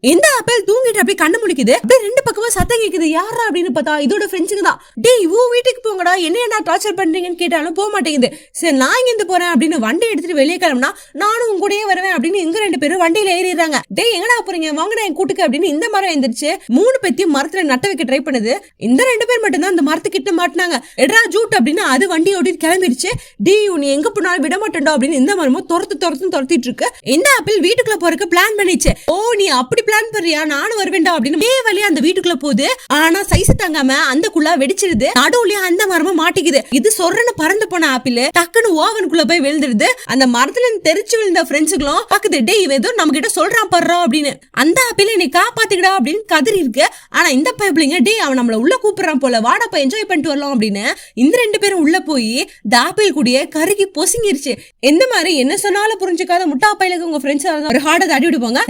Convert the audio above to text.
இந்த ஆப்பிள் தூங்கிட்டு அப்படியே கண்ணு முடிக்குது. அப்படியே ரெண்டு பக்கமா சத்தம் கேக்குது. யாரா அப்படின்னு பார்த்தா இதோட ஃப்ரெண்ட்ஸுங்க தான். டேய் வீட்டுக்கு போங்கடா, என்ன டார்ச்சர் பண்றீங்கன்னு கேட்டாலும் போக மாட்டேங்குது. சரி நான் இங்க போறேன் அப்படின்னு வண்டி எடுத்துட்டு வெளியே கிளம்புனா நானும் உங்க கூடயே வருவேன் அப்படின்னு எங்க ரெண்டு பேரும் வண்டியில ஏறிடுறாங்க. டேய் எங்கடா போறீங்க, வாங்கடா என் கூட்டுக்கு அப்படின்னு இந்த மரம் எந்திரிச்சு 3 பேத்தையும் மரத்துல நட்ட வைக்க ட்ரை பண்ணுது. இந்த 2 பேர் மட்டும் தான் அந்த மரத்துக்கிட்ட மாட்டினாங்க. எட்ரா ஜூட் அப்படின்னு அது வண்டி ஓட்டிட்டு கிளம்பிடுச்சு. டேய் நீ எங்க போனாலும் விட மாட்டேன்டா அப்படின்னு இந்த மரமும் துரத்திட்டு இருக்கு. இந்த ஆப்பிள் வீட்டுக்குள்ள போறதுக்கு பிளான் பண்ணிச்சு. ஓ நீ அப்படி பிளான் பண்றியா, நானும் வருவேன்டா அப்படின்னு வழியா அந்த வீட்டுக்குள்ள போகுது. ஆனா சைஸ் தாங்காம அந்த குள்ளா வெடிச்சிருது. நடுவுலயே அந்த மரமும் மாட்டிக்குது. இது சொர்றன்னு பறந்து போன ஆப்பிள் டக்குன்னு ஓவனுக்குள்ள போய் விழுந்துருது. அந்த மரத்துல தெரிச்சு விழுந்த ஃப்ரெண்ட்ஸுகளும் பாக்குது, டேய் இவன் ஏதோ நம்ம கிட்ட சொல்றான் பர்றா அப்படின்னு. அந்த ஆப்பிள் என்னை காப்பாத்திக்கடா அப்படின்னு கதறி இருக்கு. ஆனா இந்த பைப்ளிங்க டேய் அவன் நம்மள உள்ள கூப்பிடுறான் போல, வாடா போய் என்ஜாய் பண்ணிட்டு வரலாம் அப்படின்னு இந்த 2 பேரும் உள்ள போய் இந்த ஆப்பிள் கூடிய கருகி பொசுங்கிருச்சு. எந்த மாதிரி என்ன சொன்னாலும் புரிஞ்சுக்காத முட்டா பையலுக்கு உங்க ஃப்ரெண்ட்ஸ் ஒரு ஹார்ட் அடி விடுவாங்க.